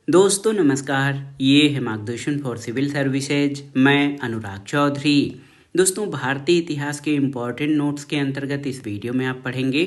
दोस्तों नमस्कार, ये है मार्गदर्शन फॉर सिविल सर्विसेज। मैं अनुराग चौधरी। दोस्तों, भारतीय इतिहास के इम्पॉर्टेंट नोट्स के अंतर्गत इस वीडियो में आप पढ़ेंगे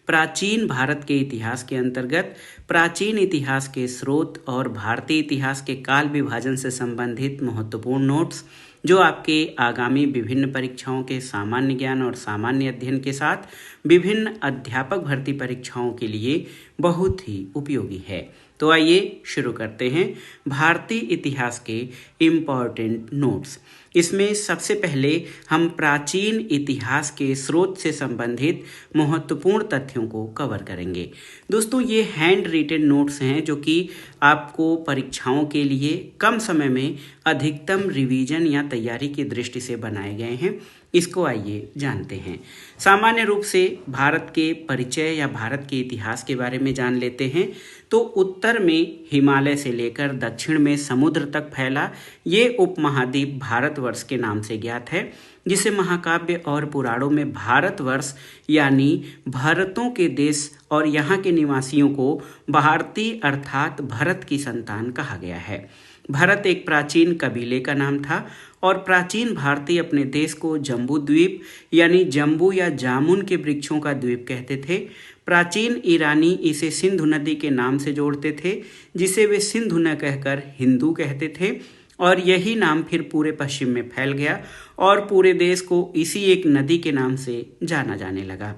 प्राचीन भारत के इतिहास के अंतर्गत प्राचीन इतिहास के स्रोत और भारतीय इतिहास के काल विभाजन से संबंधित महत्वपूर्ण नोट्स, जो आपके आगामी विभिन्न परीक्षाओं के सामान्य ज्ञान और सामान्य अध्ययन के साथ विभिन्न अध्यापक भर्ती परीक्षाओं के लिए बहुत ही उपयोगी है। तो आइए शुरू करते हैं भारतीय इतिहास के इम्पॉर्टेंट नोट्स। इसमें सबसे पहले हम प्राचीन इतिहास के स्रोत से संबंधित महत्वपूर्ण तथ्यों को कवर करेंगे। दोस्तों, ये हैंड रिटन नोट्स हैं जो कि आपको परीक्षाओं के लिए कम समय में अधिकतम रिवीजन या तैयारी की दृष्टि से बनाए गए हैं। इसको आइए जानते हैं। सामान्य रूप से भारत के परिचय या भारत के इतिहास के बारे में जान लेते हैं। तो उत्तर में हिमालय से लेकर दक्षिण में समुद्र तक फैला ये उपमहाद्वीप भारतवर्ष के नाम से ज्ञात है, जिसे महाकाव्य और पुराणों में भारतवर्ष यानी भारतों के देश और यहाँ के निवासियों को भारतीय अर्थात भरत की संतान कहा गया है। भरत एक प्राचीन कबीले का नाम था और प्राचीन भारतीय अपने देश को जम्बू द्वीप यानी जम्बू या जामुन के वृक्षों का द्वीप कहते थे। प्राचीन ईरानी इसे सिंधु नदी के नाम से जोड़ते थे, जिसे वे सिंधु न कहकर हिंदू कहते थे, और यही नाम फिर पूरे पश्चिम में फैल गया और पूरे देश को इसी एक नदी के नाम से जाना जाने लगा।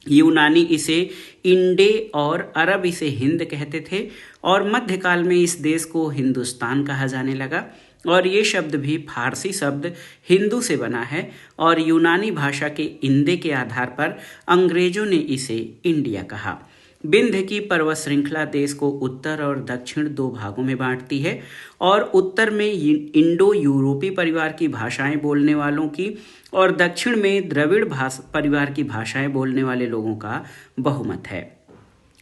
यूनानी इसे इंडे और अरब इसे हिंद कहते थे और मध्यकाल में इस देश को हिंदुस्तान कहा जाने लगा। और ये शब्द भी फारसी शब्द हिंदू से बना है और यूनानी भाषा के इंदे के आधार पर अंग्रेजों ने इसे इंडिया कहा। विंध्य की पर्वत श्रृंखला देश को उत्तर और दक्षिण दो भागों में बांटती है और उत्तर में इंडो यूरोपी परिवार की भाषाएं बोलने वालों की और दक्षिण में द्रविड़ परिवार की भाषाएं बोलने वाले लोगों का बहुमत है।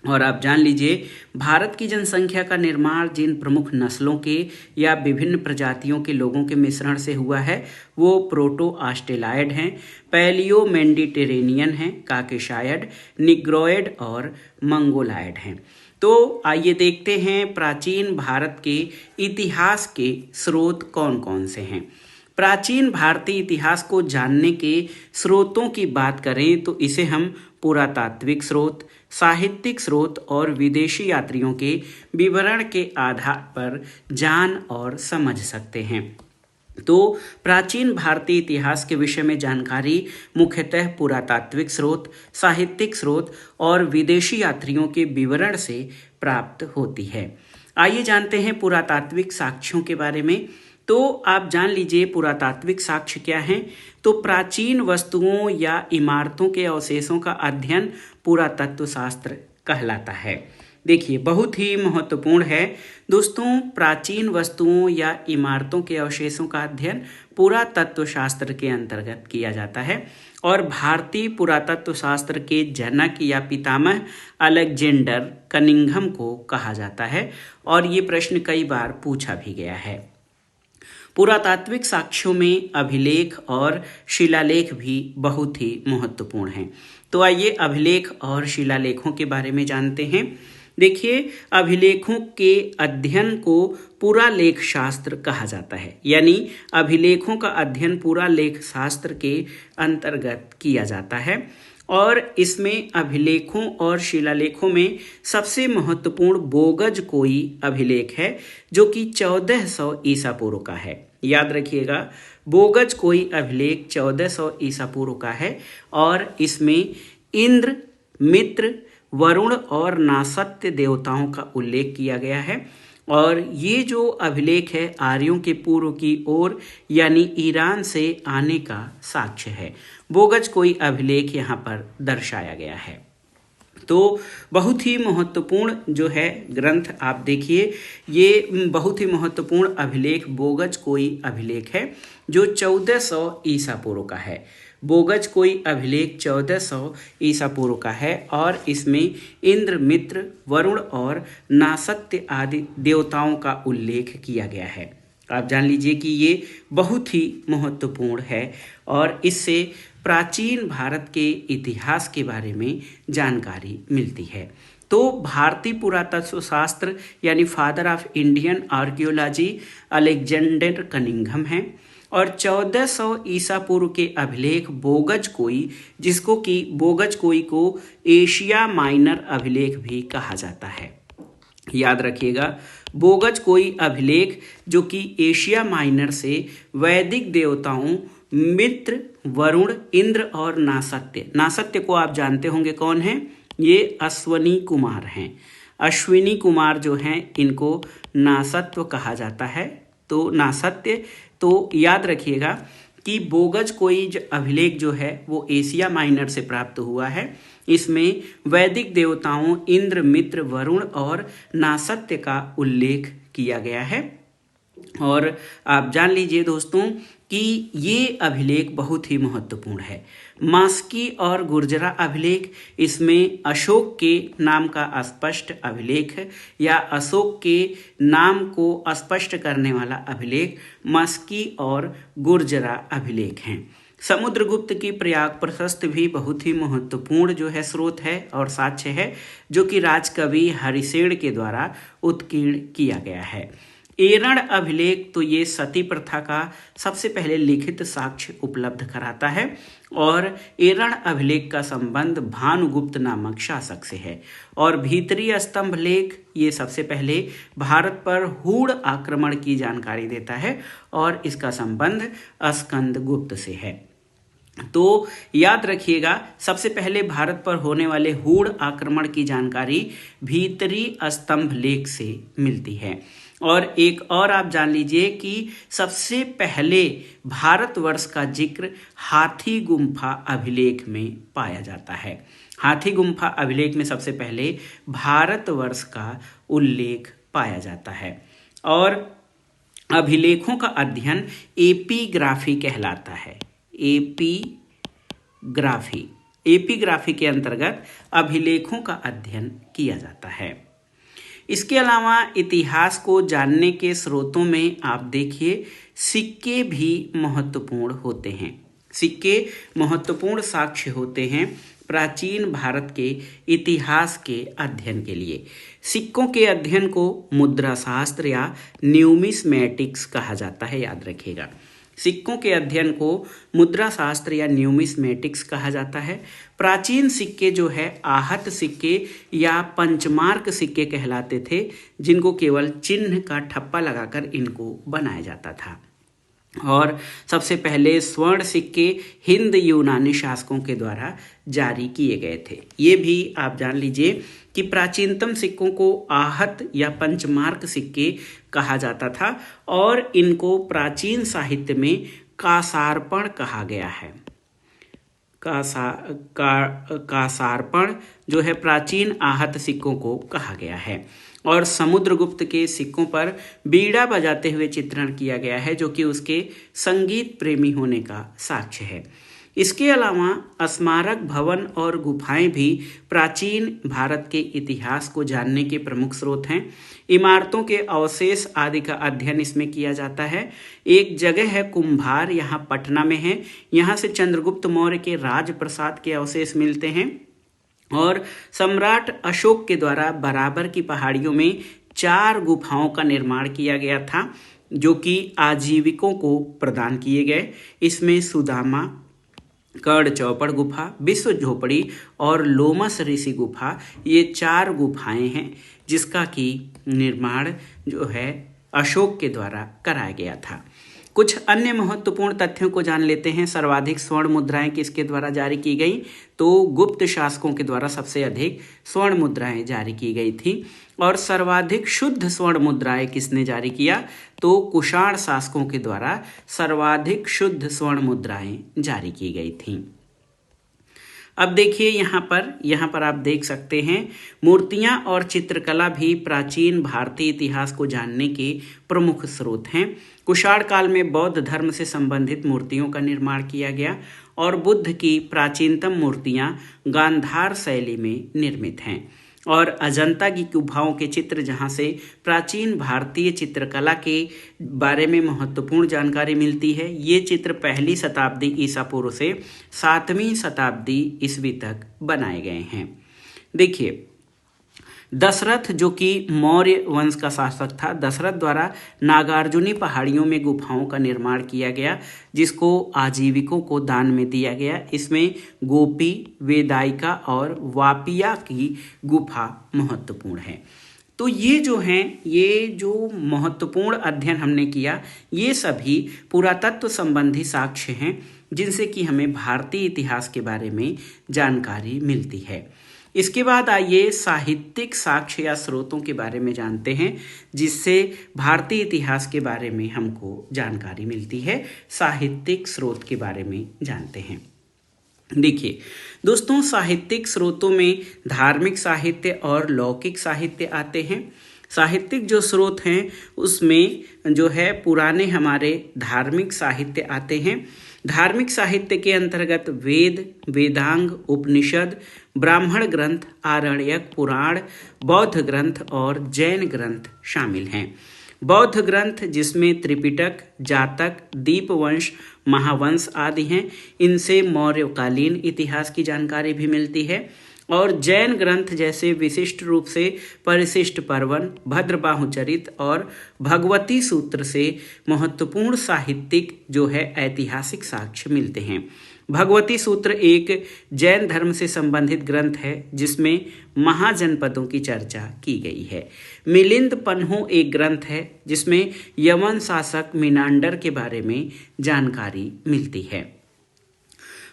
और आप जान लीजिए, भारत की जनसंख्या का निर्माण जिन प्रमुख नस्लों के या विभिन्न प्रजातियों के लोगों के मिश्रण से हुआ है वो प्रोटो ऑस्ट्रेलॉयड हैं, पैलियो मेडिटेरेनियन हैं, काकेशायड, निग्रोइड और मंगोलायड हैं। तो आइए देखते हैं प्राचीन भारत के इतिहास के स्रोत कौन कौन से हैं। प्राचीन भारतीय इतिहास को जानने के स्रोतों की बात करें तो इसे हम पुरातात्विक स्रोत, साहित्यिक स्रोत और विदेशी यात्रियों के विवरण के आधार पर जान और समझ सकते हैं। तो प्राचीन भारतीय इतिहास के विषय में जानकारी मुख्यतः पुरातात्विक स्रोत, साहित्यिक स्रोत और विदेशी यात्रियों के विवरण से प्राप्त होती है। आइए जानते हैं पुरातात्विक साक्ष्यों के बारे में। तो आप जान लीजिए पुरातात्विक साक्ष्य क्या हैं। तो प्राचीन वस्तुओं या इमारतों के अवशेषों का अध्ययन पुरातत्व शास्त्र कहलाता है। देखिए, बहुत ही महत्वपूर्ण है दोस्तों, प्राचीन वस्तुओं या इमारतों के अवशेषों का अध्ययन पुरातत्व शास्त्र के अंतर्गत किया जाता है। और भारतीय पुरातत्व शास्त्र के जनक या पितामह अलेक्जेंडर कनिंघम को कहा जाता है और ये प्रश्न कई बार पूछा भी गया है। पुरातात्विक साक्ष्यों में अभिलेख और शिलालेख भी बहुत ही महत्वपूर्ण हैं। तो आइए अभिलेख और शिलालेखों के बारे में जानते हैं। देखिए, अभिलेखों के अध्ययन को पुरालेख शास्त्र कहा जाता है, यानी अभिलेखों का अध्ययन पुरालेख शास्त्र के अंतर्गत किया जाता है। और इसमें अभिलेखों और शिलालेखों में सबसे महत्वपूर्ण बोगज कोई अभिलेख है, जो कि 1400 ईसा पूर्व का है। याद रखिएगा, बोगज कोई अभिलेख 1400 ईसा पूर्व का है और इसमें इंद्र, मित्र, वरुण और नासत्य देवताओं का उल्लेख किया गया है। और ये जो अभिलेख है आर्यों के पूर्व की ओर यानी ईरान से आने का साक्ष्य है। बोगज कोई अभिलेख यहाँ पर दर्शाया गया है। तो बहुत ही महत्वपूर्ण जो है ग्रंथ, आप देखिए, ये बहुत ही महत्वपूर्ण अभिलेख बोगज कोई अभिलेख है जो 1400 ईसा पूर्व का है। बोगज कोई अभिलेख 1400 ईसा पूर्व का है और इसमें इंद्र, मित्र, वरुण और नासत्य आदि देवताओं का उल्लेख किया गया है। आप जान लीजिए कि ये बहुत ही महत्वपूर्ण है और इससे प्राचीन भारत के इतिहास के बारे में जानकारी मिलती है। तो भारतीय पुरातत्व शास्त्र यानी father of Indian archaeology Alexander Cunningham हैं। और 1400 ईसा पूर्व के अभिलेख बोगज कोई, जिसको कि बोगज कोई को एशिया माइनर अभिलेख भी कहा जाता है। याद रखिएगा, बोगज कोई अभिलेख जो कि एशिया माइनर से वैदिक देवताओं मित्र, वरुण, इंद्र और नासत्य को आप जानते होंगे कौन है, ये अश्वनी कुमार हैं। अश्विनी कुमार जो हैं इनको नासत्व कहा जाता है। तो नासत्य, तो याद रखिएगा कि बोगज कोई अभिलेख जो है वो एशिया माइनर से प्राप्त हुआ है। इसमें वैदिक देवताओं इंद्र, मित्र, वरुण और नासत्य का उल्लेख किया गया है। और आप जान लीजिए दोस्तों कि ये अभिलेख बहुत ही महत्वपूर्ण है। मास्की और गुर्जरा अभिलेख, इसमें अशोक के नाम का स्पष्ट अभिलेख है या अशोक के नाम को स्पष्ट करने वाला अभिलेख मास्की और गुर्जरा अभिलेख हैं। समुद्रगुप्त की प्रयाग प्रशस्त भी बहुत ही महत्वपूर्ण जो है स्रोत है और साक्ष्य है, जो कि राजकवि हरिसेन के द्वारा उत्कीर्ण किया गया है। एरण अभिलेख, तो ये सती प्रथा का सबसे पहले लिखित साक्ष्य उपलब्ध कराता है और एरण अभिलेख का संबंध भानुगुप्त नामक शासक से है। और भीतरी स्तंभ लेख, ये सबसे पहले भारत पर हूण आक्रमण की जानकारी देता है और इसका संबंध स्कंद गुप्त से है। तो याद रखिएगा, सबसे पहले भारत पर होने वाले हूण आक्रमण की जानकारी भीतरी स्तंभ लेख से मिलती है। और एक और आप जान लीजिए कि सबसे पहले भारतवर्ष का जिक्र हाथी गुम्फा अभिलेख में पाया जाता है। हाथी गुम्फा अभिलेख में सबसे पहले भारतवर्ष का उल्लेख पाया जाता है। और अभिलेखों का अध्ययन एपीग्राफी कहलाता है। एपीग्राफी के अंतर्गत अभिलेखों का अध्ययन किया जाता है। इसके अलावा इतिहास को जानने के स्रोतों में आप देखिए सिक्के भी महत्वपूर्ण होते हैं। सिक्के महत्वपूर्ण साक्ष्य होते हैं प्राचीन भारत के इतिहास के अध्ययन के लिए। सिक्कों के अध्ययन को मुद्रा शास्त्र या न्यूमिस्मेटिक्स कहा जाता है। याद रखिएगा, सिक्कों के अध्ययन को मुद्रा शास्त्र या न्यूमिस्मेटिक्स कहा जाता है। प्राचीन सिक्के जो है आहत सिक्के या पंचमार्क सिक्के कहलाते थे, जिनको केवल चिन्ह का ठप्पा लगाकर इनको बनाया जाता था। और सबसे पहले स्वर्ण सिक्के हिंद यूनानी शासकों के द्वारा जारी किए गए थे। ये भी आप जान लीजिए कि प्राचीनतम सिक्कों को आहत या पंचमार्क सिक्के कहा जाता था और इनको प्राचीन साहित्य में कासार्पण कहा गया है। कासार्पण जो है प्राचीन आहत सिक्कों को कहा गया है। और समुद्रगुप्त के सिक्कों पर बीड़ा बजाते हुए चित्रण किया गया है, जो कि उसके संगीत प्रेमी होने का साक्ष्य है। इसके अलावा स्मारक भवन और गुफाएं भी प्राचीन भारत के इतिहास को जानने के प्रमुख स्रोत हैं। इमारतों के अवशेष आदि का अध्ययन इसमें किया जाता है। एक जगह है कुंभार, यहाँ पटना में है। यहाँ से चंद्रगुप्त मौर्य के राजप्रसाद के अवशेष मिलते हैं। और सम्राट अशोक के द्वारा बराबर की पहाड़ियों में 4 गुफाओं का निर्माण किया गया था, जो कि आजीविकों को प्रदान किए गए। इसमें सुदामा, कर्ण चौपड़ गुफा, विश्व झोपड़ी और लोमस ऋषि गुफा, ये 4 गुफाएं हैं जिसका कि निर्माण जो है अशोक के द्वारा कराया गया था। कुछ अन्य महत्वपूर्ण तथ्यों को जान लेते हैं। सर्वाधिक स्वर्ण मुद्राएं किसके द्वारा जारी की गई? तो गुप्त शासकों के द्वारा सबसे अधिक स्वर्ण मुद्राएं जारी की गई थी। और सर्वाधिक शुद्ध स्वर्ण मुद्राएं किसने जारी किया? तो कुषाण शासकों के द्वारा सर्वाधिक शुद्ध स्वर्ण मुद्राएं जारी की गई थीं। अब देखिए यहाँ पर आप देख सकते हैं मूर्तियाँ और चित्रकला भी प्राचीन भारतीय इतिहास को जानने के प्रमुख स्रोत हैं। कुषाण काल में बौद्ध धर्म से संबंधित मूर्तियों का निर्माण किया गया और बुद्ध की प्राचीनतम मूर्तियाँ गांधार शैली में निर्मित हैं। और अजंता की गुफाओं के चित्र, जहाँ से प्राचीन भारतीय चित्रकला के बारे में महत्वपूर्ण जानकारी मिलती है, ये चित्र 1ली शताब्दी ईसा पूर्व से 7वीं शताब्दी ईस्वी तक बनाए गए हैं। देखिए, दशरथ जो कि मौर्य वंश का शासक था, दशरथ द्वारा नागार्जुनी पहाड़ियों में गुफाओं का निर्माण किया गया, जिसको आजीविकों को दान में दिया गया। इसमें गोपी, वेदाइका और वापिया की गुफा महत्वपूर्ण है। तो ये जो हैं, ये जो महत्वपूर्ण अध्ययन हमने किया, ये सभी पुरातत्व संबंधी साक्ष्य हैं जिनसे कि हमें भारतीय इतिहास के बारे में जानकारी मिलती है। इसके बाद आइए साहित्यिक साक्ष्य या स्रोतों के बारे में जानते हैं, जिससे भारतीय इतिहास के बारे में हमको जानकारी मिलती है। साहित्यिक स्रोत के बारे में जानते हैं। देखिए दोस्तों, साहित्यिक स्रोतों में धार्मिक साहित्य और लौकिक साहित्य आते हैं। साहित्यिक जो स्रोत हैं उसमें जो है पुराने हमारे धार्मिक साहित्य आते हैं। धार्मिक साहित्य के अंतर्गत वेद, वेदांग, उपनिषद, ब्राह्मण ग्रंथ, आरण्यक, पुराण, बौद्ध ग्रंथ और जैन ग्रंथ शामिल हैं। बौद्ध ग्रंथ जिसमें त्रिपिटक, जातक, दीपवंश, महावंश आदि हैं, इनसे मौर्यकालीन इतिहास की जानकारी भी मिलती है। और जैन ग्रंथ जैसे विशिष्ट रूप से परिशिष्ट पर्वन, भद्रबाहुचरित और भगवती सूत्र से महत्वपूर्ण साहित्यिक जो है ऐतिहासिक साक्ष्य मिलते हैं। भगवती सूत्र एक जैन धर्म से संबंधित ग्रंथ है जिसमें महाजनपदों की चर्चा की गई है। मिलिंद पन्हु एक ग्रंथ है जिसमें यवन शासक मिनांडर के बारे में जानकारी मिलती है।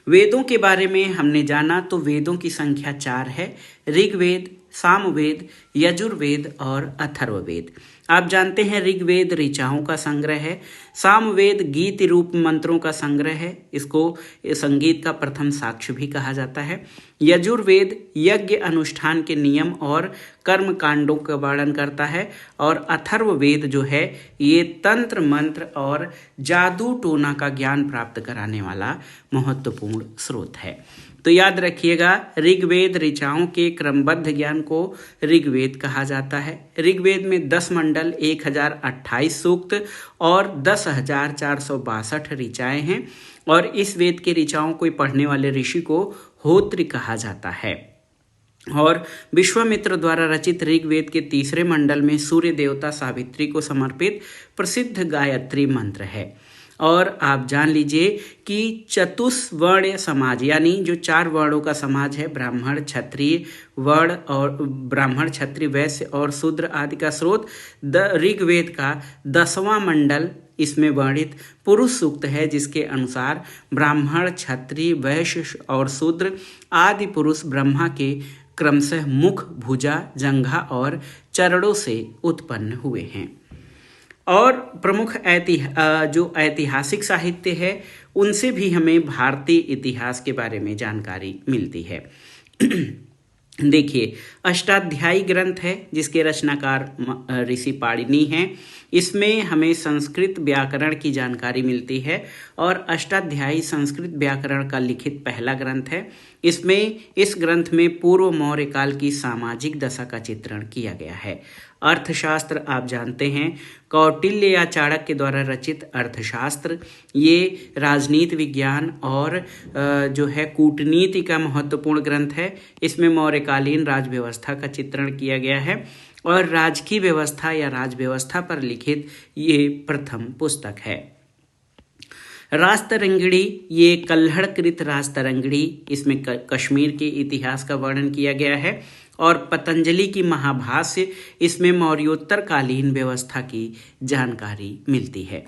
वेदों के बारे में हमने जाना तो वेदों की संख्या 4 है। ऋग्वेद, सामवेद, यजुर्वेद और अथर्ववेद। आप जानते हैं ऋग्वेद ऋचाओं का संग्रह है, सामवेद गीत रूप मंत्रों का संग्रह है, इसको संगीत का प्रथम साक्ष्य भी कहा जाता है। यजुर्वेद यज्ञ अनुष्ठान के नियम और कर्म कांडों का वर्णन करता है। और अथर्ववेद जो है ये तंत्र मंत्र और जादू टोना का ज्ञान प्राप्त कराने वाला महत्वपूर्ण स्रोत है। तो याद रखिएगा, ऋग्वेद ऋचाओं के क्रमबद्ध ज्ञान को ऋग्वेद कहा जाता है। ऋग्वेद में 10 मंडल, 1028 सूक्त और 10,462 ऋचाएं हैं। और इस वेद के ऋचाओं को पढ़ने वाले ऋषि को होत्र कहा जाता है। और विश्वामित्र द्वारा रचित ऋग्वेद के तीसरे मंडल में सूर्य देवता सावित्री को समर्पित प्रसिद्ध गायत्री मंत्र है। और आप जान लीजिए कि चतुष्वर्ण समाज यानी जो 4 वर्णों का समाज है, ब्राह्मण, क्षत्रिय वर्ण और ब्राह्मण, क्षत्रिय, वैश्य और शूद्र आदि का स्रोत ऋग्वेद का 10वां मंडल, इसमें वर्णित पुरुष सूक्त है, जिसके अनुसार ब्राह्मण, क्षत्रिय, वैश्य और शूद्र आदि पुरुष ब्रह्मा के क्रमशः मुख, भुजा, जंघा और चरणों से उत्पन्न हुए हैं। और प्रमुख जो ऐतिहासिक साहित्य है उनसे भी हमें भारतीय इतिहास के बारे में जानकारी मिलती है। देखिए, अष्टाध्यायी ग्रंथ है जिसके रचनाकार ऋषि पाणिनि हैं। इसमें हमें संस्कृत व्याकरण की जानकारी मिलती है और अष्टाध्यायी संस्कृत व्याकरण का लिखित पहला ग्रंथ है। इस ग्रंथ में पूर्व मौर्य काल की सामाजिक दशा का चित्रण किया गया है। अर्थशास्त्र आप जानते हैं, कौटिल्य या चाणक्य द्वारा रचित अर्थशास्त्र, ये राजनीति विज्ञान और जो है कूटनीति का महत्वपूर्ण ग्रंथ है। इसमें मौर्यकालीन राज व्यवस्था का चित्रण किया गया है और राजकीय व्यवस्था या राज व्यवस्था पर लिखित ये प्रथम पुस्तक है। राजतरंगिणी, ये कल्हड़कृत राजतरंगिणी, इसमें कश्मीर के इतिहास का वर्णन किया गया है। और पतंजलि की महाभाष्य, इसमें मौर्योत्तर कालीन व्यवस्था की जानकारी मिलती है।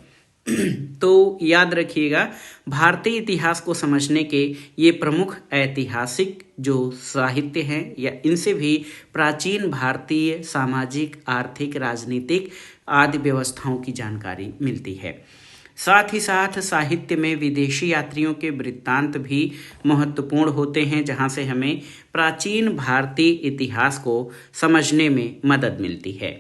तो याद रखिएगा, भारतीय इतिहास को समझने के ये प्रमुख ऐतिहासिक जो साहित्य हैं या इनसे भी प्राचीन भारतीय सामाजिक, आर्थिक, राजनीतिक आदि व्यवस्थाओं की जानकारी मिलती है। साथ ही साथ साहित्य में विदेशी यात्रियों के वृत्तांत भी महत्वपूर्ण होते हैं, जहां से हमें प्राचीन भारतीय इतिहास को समझने में मदद मिलती है।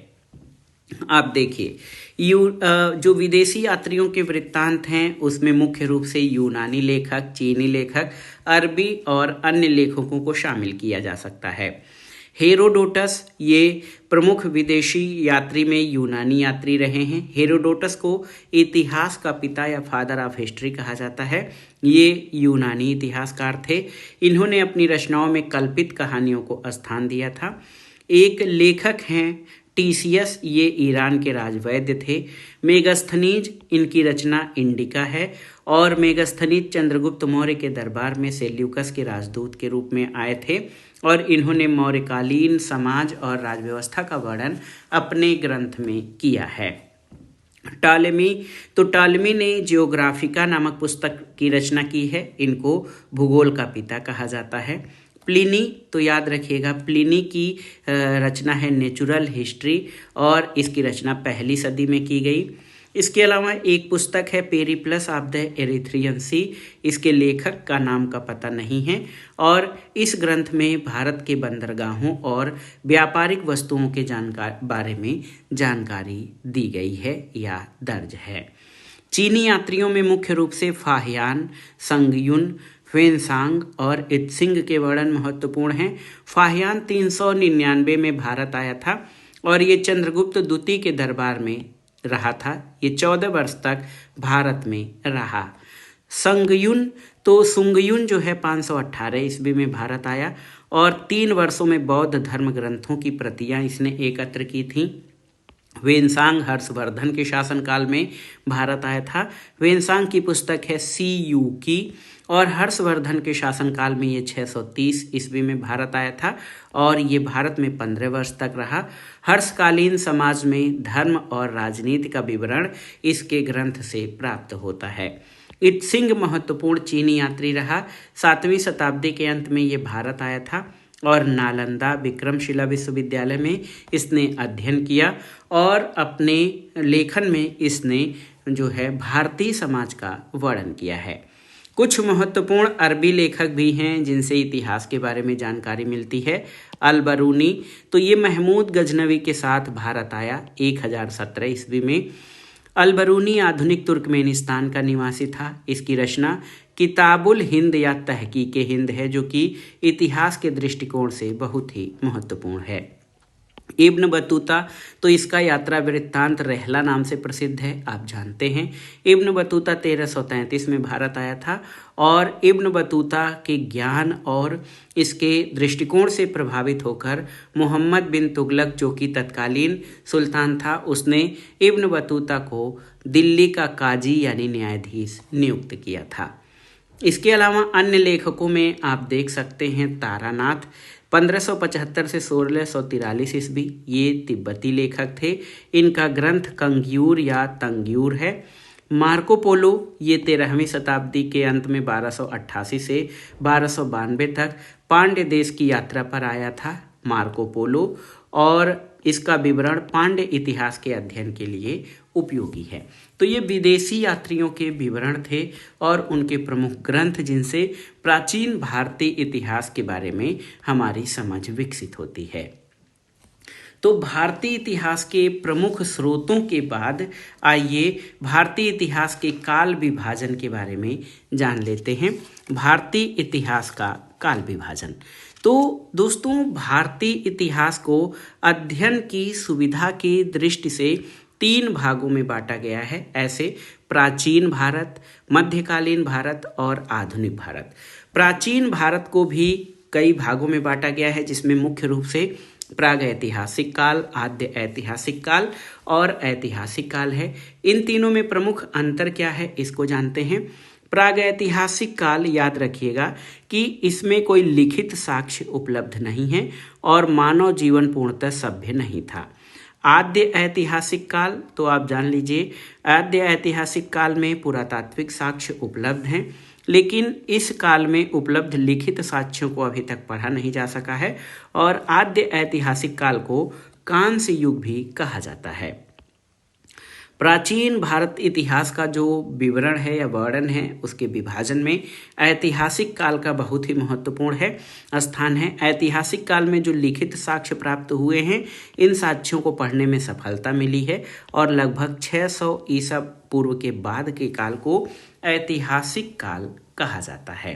आप देखिए, जो विदेशी यात्रियों के वृत्तांत हैं उसमें मुख्य रूप से यूनानी लेखक, चीनी लेखक, अरबी और अन्य लेखकों को शामिल किया जा सकता है। हेरोडोटस, ये प्रमुख विदेशी यात्री में यूनानी यात्री रहे हैं। हेरोडोटस को इतिहास का पिता या फादर ऑफ हिस्ट्री कहा जाता है। ये यूनानी इतिहासकार थे। इन्होंने अपनी रचनाओं में कल्पित कहानियों को स्थान दिया था। एक लेखक हैं टीसीएस, ये ईरान के राजवैद्य थे। मेगास्थनीज, इनकी रचना इंडिका है। और मेगास्थनीज चंद्रगुप्त मौर्य के दरबार में सेल्यूकस के राजदूत के रूप में आए थे और इन्होंने मौर्यकालीन समाज और राजव्यवस्था का वर्णन अपने ग्रंथ में किया है। टालेमी ने जियोग्राफिका नामक पुस्तक की रचना की है। इनको भूगोल का पिता कहा जाता है। प्लिनी, तो याद रखिएगा, प्लिनी की रचना है नेचुरल हिस्ट्री और इसकी रचना पहली सदी में की गई। इसके अलावा एक पुस्तक है पेरिप्लस ऑफ द एरिथ्रियन सी, इसके लेखक का नाम का पता नहीं है और इस ग्रंथ में भारत के बंदरगाहों और व्यापारिक वस्तुओं के बारे में जानकारी दी गई है या दर्ज है। चीनी यात्रियों में मुख्य रूप से फाहियान, संगयुन, ह्वेनसांग और इत्सिंग के वर्णन महत्वपूर्ण हैं। फाहियान 399 में भारत आया था और ये चंद्रगुप्त द्वितीय के दरबार में रहा था। ये 14 वर्ष तक भारत में रहा। सुंगयुन जो है 518 ईस्वी में भारत आया और 3 वर्षों में बौद्ध धर्म ग्रंथों की प्रतियां इसने एकत्र की थीं। ह्वेनसांग हर्षवर्धन के शासनकाल में भारत आया था। ह्वेनसांग की पुस्तक है सी यू की और हर्षवर्धन के शासनकाल में ये 630 ईस्वी में भारत आया था और ये भारत में 15 वर्ष तक रहा। हर्षकालीन समाज में धर्म और राजनीति का विवरण इसके ग्रंथ से प्राप्त होता है। इत्सिंग महत्वपूर्ण चीनी यात्री रहा। 7वीं शताब्दी के अंत में ये भारत आया था और नालंदा विक्रमशिला विश्वविद्यालय में इसने अध्ययन किया और अपने लेखन में इसने जो है भारतीय समाज का वर्णन किया है। कुछ महत्वपूर्ण अरबी लेखक भी हैं जिनसे इतिहास के बारे में जानकारी मिलती है। अल-बरूनी, तो ये महमूद गजनवी के साथ भारत आया 1017 ईस्वी में। अल-बरूनी आधुनिक तुर्कमेनिस्तान का निवासी था। इसकी रचना किताबुल हिंद या तहकीके हिंद है जो कि इतिहास के दृष्टिकोण से बहुत ही महत्वपूर्ण है। इब्न बतूता, तो इसका यात्रा वृत्तांत रहला नाम से प्रसिद्ध है, आप जानते हैं। इब्न बतूता 1333 में भारत आया था और इब्न बतूता के ज्ञान और इसके दृष्टिकोण से प्रभावित होकर मोहम्मद बिन तुगलक, जो कि तत्कालीन सुल्तान था, उसने इब्न बतूता को दिल्ली का काजी यानी न्यायाधीश नियुक्त किया था। इसके अलावा अन्य लेखकों में आप देख सकते हैं तारानाथ, 1575 से 1643 ईस्वी, ये तिब्बती लेखक थे। इनका ग्रंथ कंग्यूर या तंग्यूर है। मार्को पोलो, ये 13वीं शताब्दी के अंत में 1288 से 1292 तक पांड्य देश की यात्रा पर आया था मार्को पोलो और इसका विवरण पांड्य इतिहास के अध्ययन के लिए उपयोगी है। तो ये विदेशी यात्रियों के विवरण थे और उनके प्रमुख ग्रंथ जिनसे प्राचीन भारतीय इतिहास के बारे में हमारी समझ विकसित होती है। तो भारतीय इतिहास के प्रमुख स्रोतों के बाद आइए भारतीय इतिहास के काल विभाजन के बारे में जान लेते हैं। भारतीय इतिहास का काल विभाजन, तो दोस्तों भारतीय इतिहास को अध्ययन की सुविधा की दृष्टि से 3 भागों में बांटा गया है। ऐसे प्राचीन भारत, मध्यकालीन भारत और आधुनिक भारत। प्राचीन भारत को भी कई भागों में बांटा गया है जिसमें मुख्य रूप से प्रागैतिहासिक काल, आद्य ऐतिहासिक काल और ऐतिहासिक काल है। इन तीनों में प्रमुख अंतर क्या है इसको जानते हैं। प्रागैतिहासिक काल, याद रखिएगा कि इसमें कोई लिखित साक्ष्य उपलब्ध नहीं है और मानव जीवन पूर्णतः सभ्य नहीं था। आद्य ऐतिहासिक काल, तो आप जान लीजिए आद्य ऐतिहासिक काल में पुरातात्विक साक्ष्य उपलब्ध हैं, लेकिन इस काल में उपलब्ध लिखित साक्ष्यों को अभी तक पढ़ा नहीं जा सका है और आद्य ऐतिहासिक काल को कांस्य युग भी कहा जाता है। प्राचीन भारत इतिहास का जो विवरण है या वर्णन है उसके विभाजन में ऐतिहासिक काल का बहुत ही महत्वपूर्ण है स्थान है। ऐतिहासिक काल में जो लिखित साक्ष्य प्राप्त हुए हैं इन साक्ष्यों को पढ़ने में सफलता मिली है और लगभग 600 ईसा पूर्व के बाद के काल को ऐतिहासिक काल कहा जाता है।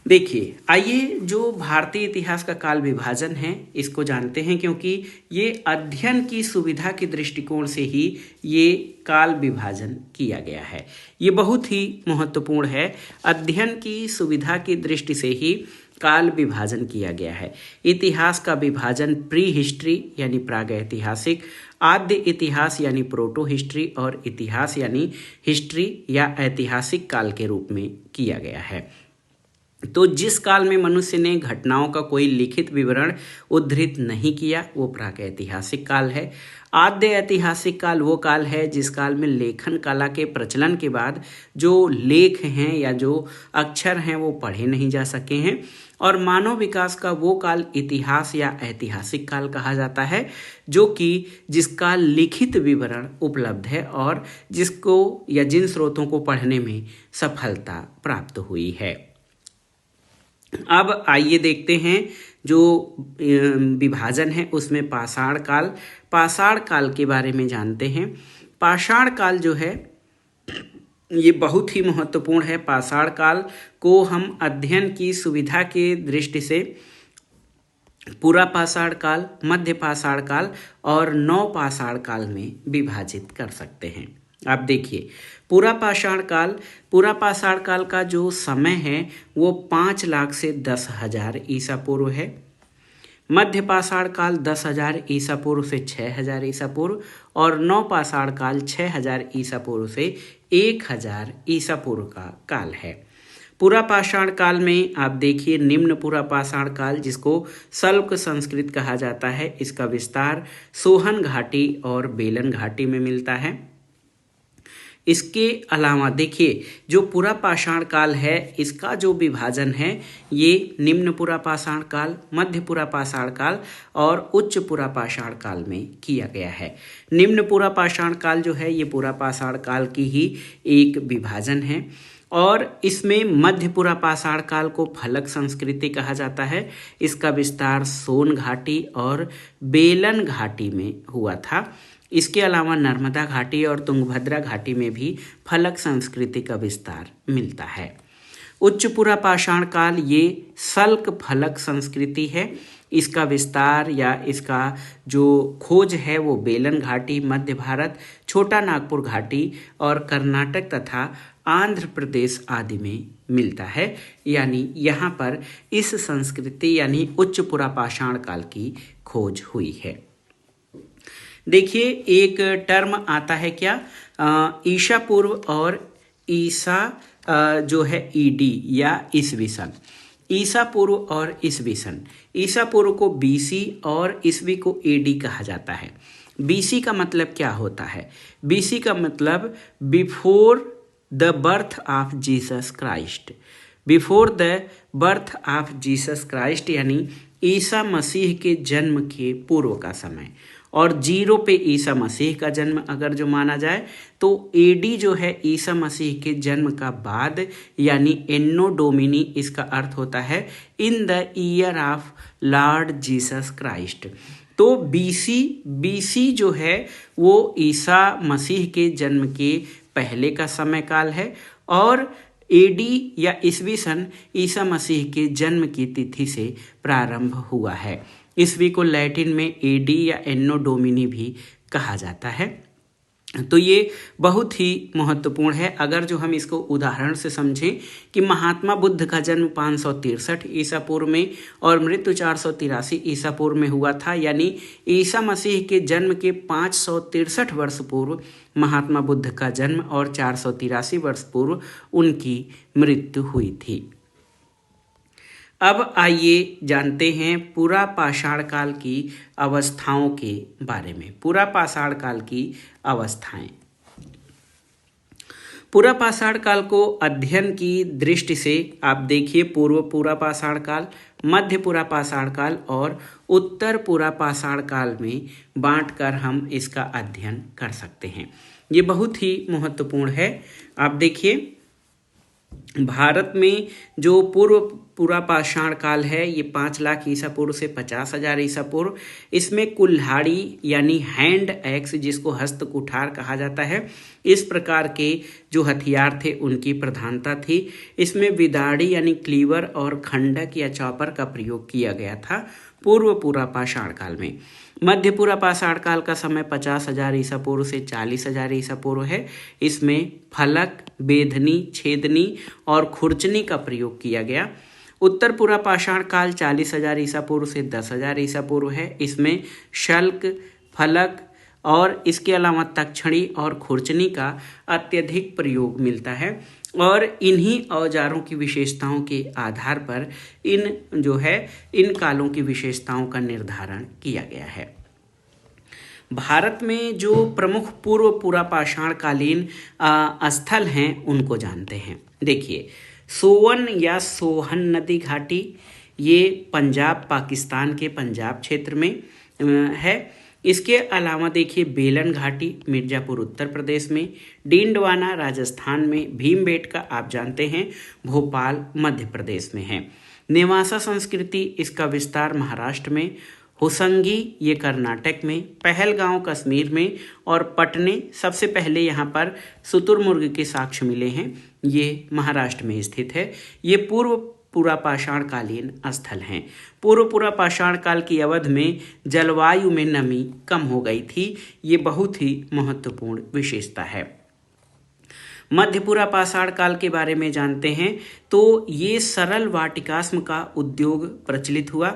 देखिए, आइए जो भारतीय इतिहास का काल विभाजन है इसको जानते हैं, क्योंकि ये अध्ययन की सुविधा के दृष्टिकोण से ही ये काल विभाजन किया गया है। ये बहुत ही महत्वपूर्ण है। अध्ययन की सुविधा की दृष्टि से ही काल विभाजन किया गया है। इतिहास का विभाजन प्री हिस्ट्री यानी प्रागैतिहासिक, आद्य इतिहास यानी प्रोटो हिस्ट्री और इतिहास यानी हिस्ट्री या ऐतिहासिक काल के रूप में किया गया है। तो जिस काल में मनुष्य ने घटनाओं का कोई लिखित विवरण उद्धृत नहीं किया वो प्रागैतिहासिक काल है। आद्य ऐतिहासिक काल वो काल है जिस काल में लेखन कला के प्रचलन के बाद जो लेख हैं या जो अक्षर हैं वो पढ़े नहीं जा सके हैं। और मानव विकास का वो काल इतिहास या ऐतिहासिक काल कहा जाता है जो कि जिसका लिखित विवरण उपलब्ध है और जिसको या जिन स्रोतों को पढ़ने में सफलता प्राप्त हुई है। अब आइए देखते हैं जो विभाजन है उसमें पाषाण काल के बारे में जानते हैं। पाषाण काल जो है ये बहुत ही महत्वपूर्ण है। पाषाण काल को हम अध्ययन की सुविधा के दृष्टि से पूरा पाषाण काल, मध्य पाषाण काल और नव पाषाण काल में विभाजित कर सकते हैं। आप देखिए पूरा पाषाण काल का जो समय है वो 5 लाख से 10,000 ईसा पूर्व है। मध्य पाषाण काल 10,000 ईसा पूर्व से 6,000 ईसा पूर्व और नव पाषाण काल 6,000 ईसा पूर्व से 1,000 ईसा पूर्व का काल है। पूरा पाषाण काल में आप देखिए निम्न पूरा पाषाण काल जिसको सल्क संस्कृत कहा जाता है, इसका विस्तार सोहन घाटी और बेलन घाटी में मिलता है। इसके अलावा देखिए जो पूरा पाषाण काल है इसका जो विभाजन है ये निम्न पूरा पाषाण काल, मध्य पूरा पाषाण काल और उच्च पूरा पाषाण काल में किया गया है। निम्न पूरा पाषाण काल जो है ये पूरा पाषाण काल की ही एक विभाजन है और इसमें मध्य पूरा पाषाण काल को फलक संस्कृति कहा जाता है। इसका विस्तार सोन घाटी और बेलन घाटी में हुआ था। इसके अलावा नर्मदा घाटी और तुंगभद्रा घाटी में भी फलक संस्कृति का विस्तार मिलता है। उच्च पूरा पाषाण काल ये सल्क फलक संस्कृति है। इसका विस्तार या इसका जो खोज है वो बेलन घाटी, मध्य भारत, छोटा नागपुर घाटी और कर्नाटक तथा आंध्र प्रदेश आदि में मिलता है। यानी यहाँ पर इस संस्कृति यानी उच्च पूरा पाषाण काल की खोज हुई है। देखिए एक टर्म आता है क्या, ईसा पूर्व और ईसा जो है ईडी या ईसवी सन। ईसा पूर्व और ईसवी सन, ईसा पूर्व को बीसी और ईसवी को एडी कहा जाता है। बीसी का मतलब क्या होता है? बीसी का मतलब before the birth of Jesus Christ, before the birth of Jesus Christ यानी ईसा मसीह के जन्म के पूर्व का समय। और 0 पे ईसा मसीह का जन्म अगर जो माना जाए तो एडी जो है ईसा मसीह के जन्म का बाद यानी एन्नो डोमिनी, इसका अर्थ होता है in the year of Lord Jesus Christ. तो बीसी जो है वो ईसा मसीह के जन्म के पहले का समय काल है और एडी या ईसवी सन ईसा मसीह के जन्म की तिथि से प्रारंभ हुआ है। ईसवी को लैटिन में एडी या एन्नो डोमिनी भी कहा जाता है। तो ये बहुत ही महत्वपूर्ण है। अगर जो हम इसको उदाहरण से समझें कि महात्मा बुद्ध का जन्म 563 ईसा पूर्व में और मृत्यु 483 ईसा पूर्व में हुआ था, यानी ईसा मसीह के जन्म के 563 वर्ष पूर्व महात्मा बुद्ध का जन्म और 483 वर्ष पूर्व उनकी मृत्यु हुई थी। अब आइए जानते हैं पूरा पाषाण काल की अवस्थाओं के बारे में। पूरा पाषाण काल की अवस्थाएं। पूरा पाषाण काल को अध्ययन की दृष्टि से आप देखिए पूर्व पूरा पाषाण काल, मध्य पूरा पाषाण काल और उत्तर पूरा पाषाण काल में बांटकर हम इसका अध्ययन कर सकते हैं। ये बहुत ही महत्वपूर्ण है। आप देखिए भारत में जो पूर्व पूरा पाषाण काल है ये 5 लाख ईसा पूर्व से 50,000 ईसा पूर्व। इसमें कुल्हाड़ी यानी हैंड एक्स जिसको हस्त कुठार कहा जाता है, इस प्रकार के जो हथियार थे उनकी प्रधानता थी। इसमें विदाड़ी यानी क्लीवर और खंडक या चॉपर का प्रयोग किया गया था पूर्व पूरा पाषाण काल में। मध्य पूरा पाषाण काल का समय 50,000 ईसा पूर्व से 40,000 ईसा पूर्व है। इसमें फलक, बेधनी, छेदनी और खुरचनी का प्रयोग किया गया। उत्तर पूरा पाषाण काल 40,000 ईसा पूर्व से 10,000 ईसा पूर्व है। इसमें शल्क, फलक और इसके अलावा तक्षणी और खुरचनी का अत्यधिक प्रयोग मिलता है और इन्हीं औजारों की विशेषताओं के आधार पर इन कालों की विशेषताओं का निर्धारण किया गया है। भारत में जो प्रमुख पूर्व पूरा पाषाण कालीन स्थल हैं उनको जानते हैं। देखिए, सोवन या सोहन नदी घाटी, ये पंजाब, पाकिस्तान के पंजाब क्षेत्र में है। इसके अलावा देखिए बेलन घाटी मिर्ज़ापुर उत्तर प्रदेश में, डींडवाना राजस्थान में, भीमबेटका आप जानते हैं भोपाल मध्य प्रदेश में है। नेवासा संस्कृति, इसका विस्तार महाराष्ट्र में, होसंगी ये कर्नाटक में, पहलगांव कश्मीर में और पटने, सबसे पहले यहाँ पर शुतुरमुर्ग के साक्ष्य मिले हैं, ये महाराष्ट्र में स्थित है। ये पूर्व पूरा पाषाण कालीन स्थल हैं। पूर्व पूरा पाषाण काल की अवधि में जलवायु में नमी कम हो गई थी, ये बहुत ही महत्वपूर्ण विशेषता है। मध्य पूरा पाषाण काल के बारे में जानते हैं तो ये सरल वाटिकास्म का उद्योग प्रचलित हुआ।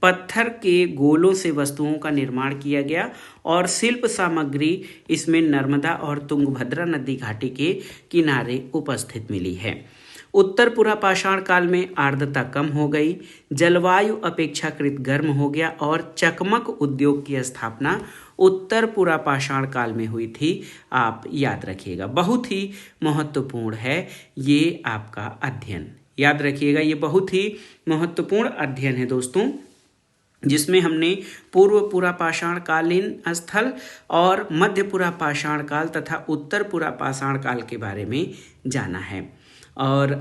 पत्थर के गोलों से वस्तुओं का निर्माण किया गया और शिल्प सामग्री इसमें नर्मदा और तुंगभद्रा नदी घाटी के किनारे उपस्थित मिली है। उत्तर पूरा पाषाण काल में आर्द्रता कम हो गई, जलवायु अपेक्षाकृत गर्म हो गया और चकमक उद्योग की स्थापना उत्तर पूरा पाषाण काल में हुई थी। आप याद रखिएगा, बहुत ही महत्वपूर्ण है ये आपका अध्ययन, याद रखिएगा, ये बहुत ही महत्वपूर्ण अध्ययन है दोस्तों, जिसमें हमने पूर्व पूरा पाषाण कालीन स्थल और मध्य पूरा पाषाण काल तथा उत्तर पूरा पाषाण काल के बारे में जाना है। और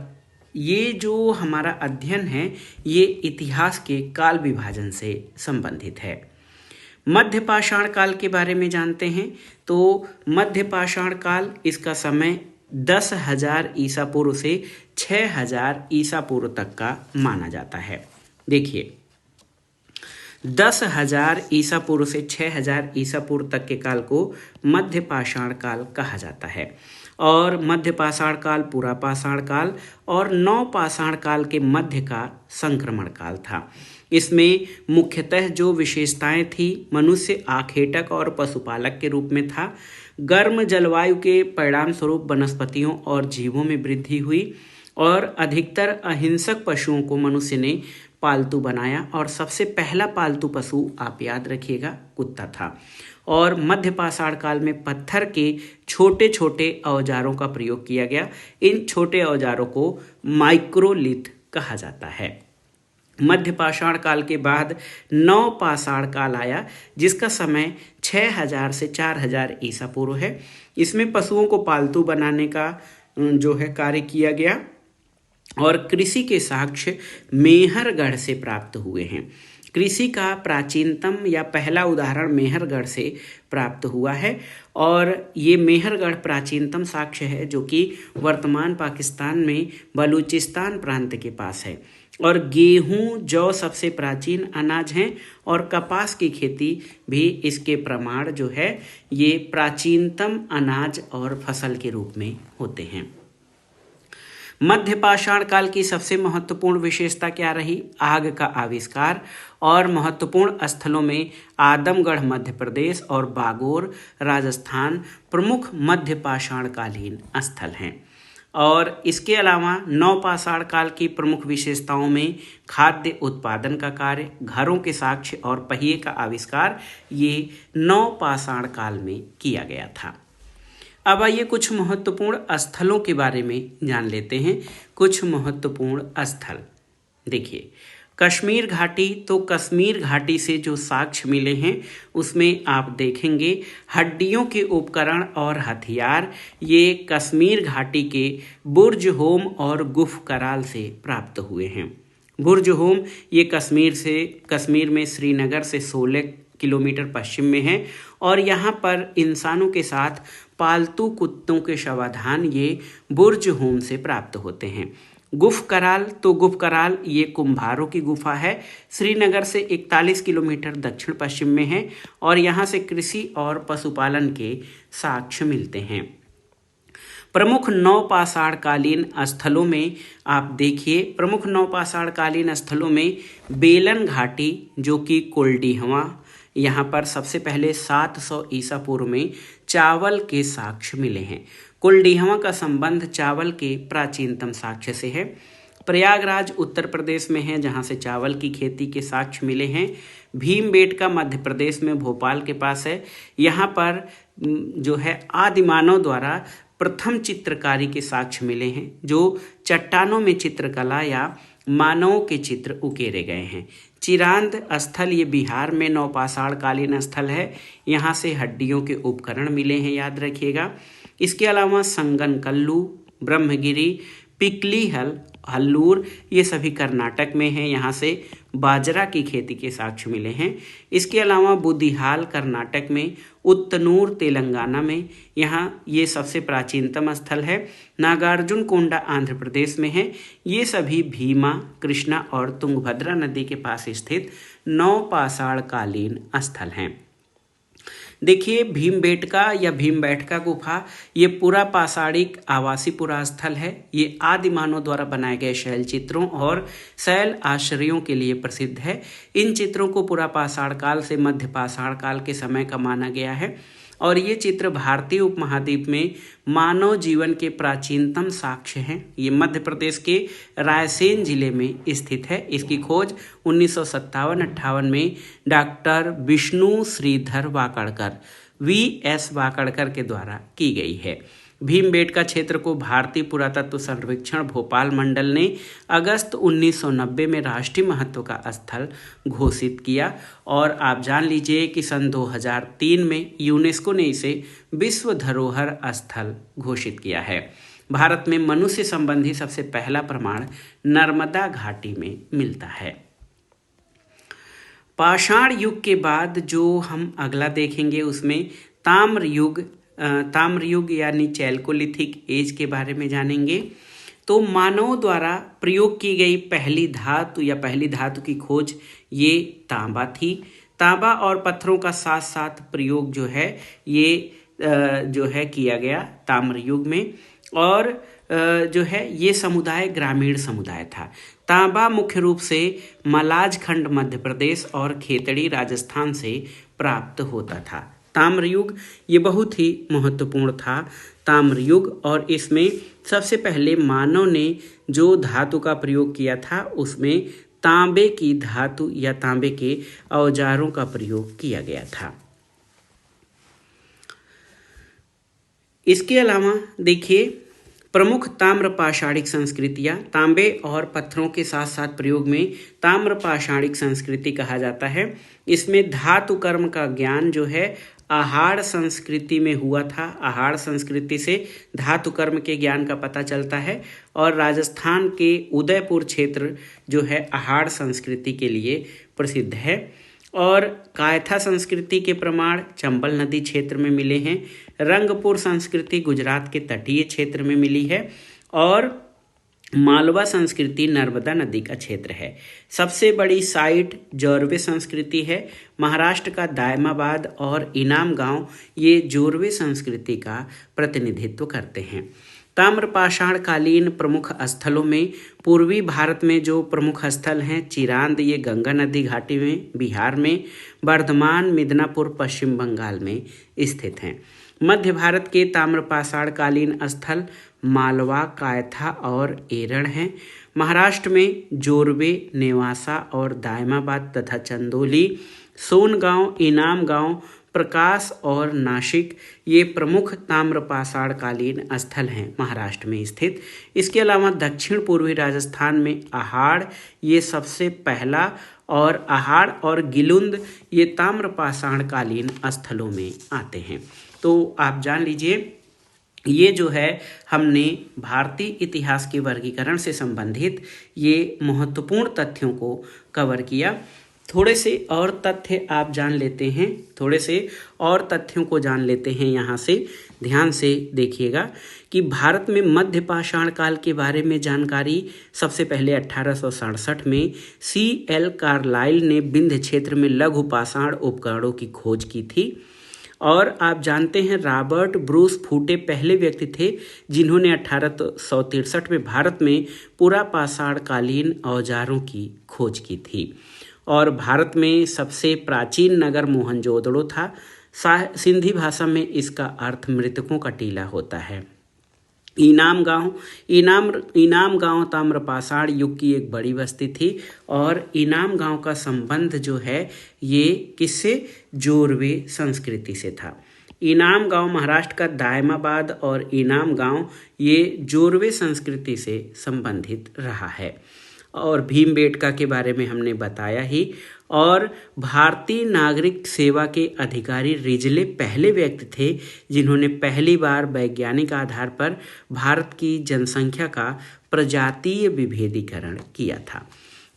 ये जो हमारा अध्ययन है ये इतिहास के काल विभाजन से संबंधित है। मध्य पाषाण काल के बारे में जानते हैं तो मध्य पाषाण काल, इसका समय 10,000 ईसा पूर्व से 6,000 ईसा पूर्व तक का माना जाता है। देखिए, 10,000 ईसा पूर्व से 6,000 ईसा पूर्व तक के काल को मध्य पाषाण काल कहा जाता है और मध्य पाषाण काल, पूरा पाषाण काल और नव पाषाण काल के मध्य का संक्रमण काल था। इसमें मुख्यतः जो विशेषताएं थी, मनुष्य आखेटक और पशुपालक के रूप में था। गर्म जलवायु के परिणाम स्वरूप वनस्पतियों और जीवों में वृद्धि हुई और अधिकतर अहिंसक पशुओं को मनुष्य ने पालतू बनाया और सबसे पहला पालतू पशु आप याद रखिएगा कुत्ता था। और मध्य पाषाण काल में पत्थर के छोटे छोटे औजारों का प्रयोग किया गया। इन छोटे औजारों को माइक्रोलिथ कहा जाता है। मध्य पाषाण काल के बाद नव पाषाण काल आया, जिसका समय 6,000 से 4,000 ईसा पूर्व है। इसमें पशुओं को पालतू बनाने का कार्य किया गया और कृषि के साक्ष्य मेहरगढ़ से प्राप्त हुए हैं। कृषि का प्राचीनतम या पहला उदाहरण मेहरगढ़ से प्राप्त हुआ है और ये मेहरगढ़ प्राचीनतम साक्ष्य है जो कि वर्तमान पाकिस्तान में बलूचिस्तान प्रांत के पास है। और गेहूं, जौ सबसे प्राचीन अनाज हैं और कपास की खेती भी इसके प्रमाण ये प्राचीनतम अनाज और फसल के रूप में होते हैं। मध्य पाषाण काल की सबसे महत्वपूर्ण विशेषता क्या रही? आग का आविष्कार और महत्वपूर्ण स्थलों में आदमगढ़ मध्य प्रदेश और बागोर राजस्थान प्रमुख मध्य पाषाण कालीन स्थल हैं। और इसके अलावा नव पाषाण काल की प्रमुख विशेषताओं में खाद्य उत्पादन का कार्य, घरों के साक्ष्य और पहिए का आविष्कार ये नव पाषाण काल में किया गया था। अब आइए कुछ महत्वपूर्ण स्थलों के बारे में जान लेते हैं। कुछ महत्वपूर्ण स्थल देखिए, कश्मीर घाटी, तो कश्मीर घाटी से जो साक्ष्य मिले हैं उसमें आप देखेंगे हड्डियों के उपकरण और हथियार ये कश्मीर घाटी के बुर्ज होम और गुफ कराल से प्राप्त हुए हैं। बुर्ज होम ये कश्मीर में श्रीनगर से 16 किलोमीटर पश्चिम में है और यहाँ पर इंसानों के साथ पालतू कुत्तों के शवाधान ये बुर्ज होम से प्राप्त होते हैं। गुफ कराल, तो गुफ कराल ये कुम्भारों की गुफा है, श्रीनगर से 41 किलोमीटर दक्षिण पश्चिम में है और यहाँ से कृषि और पशुपालन के साक्ष्य मिलते हैं। प्रमुख नवपाषाणकालीन स्थलों में आप देखिए, प्रमुख नवपाषाणकालीन स्थलों में बेलन घाटी जो कि कुलडीहवा, यहाँ पर सबसे पहले 700 ईसा पूर्व में चावल के साक्ष्य मिले हैं। कुलडीहवा का संबंध चावल के प्राचीनतम साक्ष्य से है। प्रयागराज उत्तर प्रदेश में है जहाँ से चावल की खेती के साक्ष्य मिले हैं। भीमबेटका मध्य प्रदेश में भोपाल के पास है। यहाँ पर जो है आदिमानव द्वारा प्रथम चित्रकारी के साक्ष्य मिले हैं, जो चट्टानों में चित्रकला या मानवों के चित्र उकेरे गए हैं। चिरांद स्थल ये बिहार में नवपाषाणकालीन स्थल है। यहाँ से हड्डियों के उपकरण मिले हैं, याद रखिएगा। इसके अलावा संगनकल्लू, ब्रह्मगिरी, पिकलीहल, हल्लूर ये सभी कर्नाटक में हैं। यहाँ से बाजरा की खेती के साक्ष्य मिले हैं। इसके अलावा बुदिहाल कर्नाटक में, उत्तनूर तेलंगाना में, यहाँ ये सबसे प्राचीनतम स्थल है। नागार्जुन कोंडा आंध्र प्रदेश में है। ये सभी भीमा, कृष्णा और तुंगभद्रा नदी के पास स्थित नवपाषाणकालीन स्थल हैं। देखिए, भीमबेटका या भीमबैठका गुफा ये पुरा पाषाणिक आवासीय पुरा स्थल है। ये आदि मानव द्वारा बनाए गए शैल चित्रों और शैल आश्रयों के लिए प्रसिद्ध है। इन चित्रों को पुरा पाषाण काल से मध्य पाषाण काल के समय का माना गया है और ये चित्र भारतीय उपमहाद्वीप में मानव जीवन के प्राचीनतम साक्ष्य हैं। ये मध्य प्रदेश के रायसेन जिले में स्थित है। इसकी खोज 1957-58 में डॉक्टर विष्णु श्रीधर वाकड़कर VS वाकड़कर के द्वारा की गई है। भीमबेटका क्षेत्र को भारतीय पुरातत्व सर्वेक्षण भोपाल मंडल ने अगस्त 1990 में राष्ट्रीय महत्व का स्थल घोषित किया और आप जान लीजिए कि सन 2003 में यूनेस्को ने इसे विश्व धरोहर स्थल घोषित किया है। भारत में मनुष्य संबंधी सबसे पहला प्रमाण नर्मदा घाटी में मिलता है। पाषाण युग के बाद जो हम अगला देखेंगे उसमें ताम्र युग यानी चैल्कोलिथिक एज के बारे में जानेंगे। तो मानव द्वारा प्रयोग की गई पहली धातु की खोज ये तांबा थी। तांबा और पत्थरों का साथ साथ प्रयोग जो है ये किया गया ताम्र युग में और जो है ये समुदाय ग्रामीण समुदाय था। तांबा मुख्य रूप से मलाज खंड मध्य प्रदेश और खेतड़ी राजस्थान से प्राप्त होता था। ताम्र युग ये बहुत ही महत्वपूर्ण था। ताम्र युग और इसमें सबसे पहले मानव ने जो धातु का प्रयोग किया था उसमें तांबे की धातु या तांबे के औजारों का प्रयोग किया गया था। इसके अलावा देखिए, प्रमुख ताम्र पाषाणिक संस्कृतियाँ तांबे और पत्थरों के साथ साथ प्रयोग में ताम्र पाषाणिक संस्कृति कहा जाता है। इसमें धातु कर्म का ज्ञान जो है आहार संस्कृति में हुआ था। आहार संस्कृति से धातु कर्म के ज्ञान का पता चलता है और राजस्थान के उदयपुर क्षेत्र जो है आहार संस्कृति के लिए प्रसिद्ध है। और कायथा संस्कृति के प्रमाण चंबल नदी क्षेत्र में मिले हैं। रंगपुर संस्कृति गुजरात के तटीय क्षेत्र में मिली है और मालवा संस्कृति नर्मदा नदी का क्षेत्र है। सबसे बड़ी साइट जोरवे संस्कृति है। महाराष्ट्र का दायमाबाद और इनाम गांव ये जोरवे संस्कृति का प्रतिनिधित्व करते हैं। ताम्रपाषाण कालीन प्रमुख स्थलों में पूर्वी भारत में जो प्रमुख स्थल हैं चिरांद ये गंगा नदी घाटी में बिहार में, बर्धमान मिदनापुर पश्चिम बंगाल में स्थित हैं। मध्य भारत के ताम्रपाषाण कालीन स्थल मालवा, कायथा और एरण हैं। महाराष्ट्र में जोरवे, नेवासा और दायमाबाद तथा चंदोली, सोनगांव, इनाम गांव, प्रकाश और नासिक ये प्रमुख ताम्रपाषाण कालीन स्थल हैं महाराष्ट्र में स्थित। इसके अलावा दक्षिण पूर्वी राजस्थान में आहाड़ ये सबसे पहला और आहाड़ और गिलुंद ये ताम्रपाषाण कालीन स्थलों में आते हैं। तो आप जान लीजिए ये जो है हमने भारतीय इतिहास के वर्गीकरण से संबंधित ये महत्वपूर्ण तथ्यों को कवर किया। थोड़े से और तथ्य आप जान लेते हैं, थोड़े से और तथ्यों को जान लेते हैं। यहाँ से ध्यान से देखिएगा कि भारत में मध्य पाषाण काल के बारे में जानकारी सबसे पहले 1867 में C.L. कार्लाइल ने विंध्य क्षेत्र में लघु पाषाण उपकरणों की खोज की थी और आप जानते हैं रॉबर्ट ब्रूस फूटे पहले व्यक्ति थे जिन्होंने 1863 में भारत में पुरापाषाणकालीन औजारों की खोज की थी। और भारत में सबसे प्राचीन नगर मोहनजोदड़ो था। सिंधी भाषा में इसका अर्थ मृतकों का टीला होता है। इनाम गांव ताम्रपाषाण युग की एक बड़ी बस्ती थी और इनाम गांव का संबंध जो है ये किससे, जोरवे संस्कृति से था। इनाम गांव महाराष्ट्र का दायमाबाद और इनाम गांव ये जोरवे संस्कृति से संबंधित रहा है। और भीमबेटका के बारे में हमने बताया ही। और भारतीय नागरिक सेवा के अधिकारी रिजले पहले व्यक्ति थे जिन्होंने पहली बार वैज्ञानिक आधार पर भारत की जनसंख्या का प्रजातीय विभेदीकरण किया था।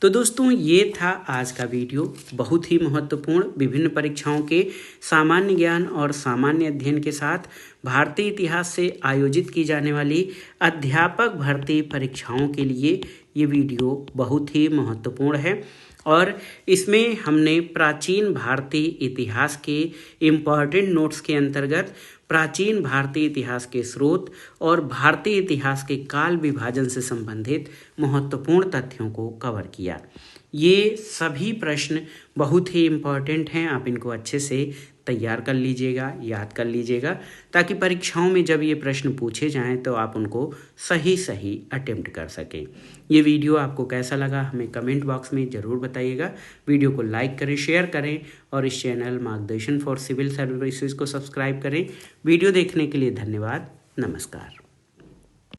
तो दोस्तों ये था आज का वीडियो, बहुत ही महत्वपूर्ण। विभिन्न परीक्षाओं के सामान्य ज्ञान और सामान्य अध्ययन के साथ भारतीय इतिहास से आयोजित की जाने वाली अध्यापक भर्ती परीक्षाओं के लिए ये वीडियो बहुत ही महत्वपूर्ण है। और इसमें हमने प्राचीन भारतीय इतिहास के इम्पॉर्टेंट नोट्स के अंतर्गत प्राचीन भारतीय इतिहास के स्रोत और भारतीय इतिहास के काल विभाजन से संबंधित महत्वपूर्ण तथ्यों को कवर किया। ये सभी प्रश्न बहुत ही इम्पॉर्टेंट हैं, आप इनको अच्छे से तैयार कर लीजिएगा, याद कर लीजिएगा, ताकि परीक्षाओं में जब ये प्रश्न पूछे जाएं तो आप उनको सही अटेम्प्ट कर सकें। ये वीडियो आपको कैसा लगा हमें कमेंट बॉक्स में ज़रूर बताइएगा। वीडियो को लाइक करें, शेयर करें और इस चैनल मार्गदर्शन फॉर सिविल सर्विसेज को सब्सक्राइब करें। वीडियो देखने के लिए धन्यवाद। नमस्कार।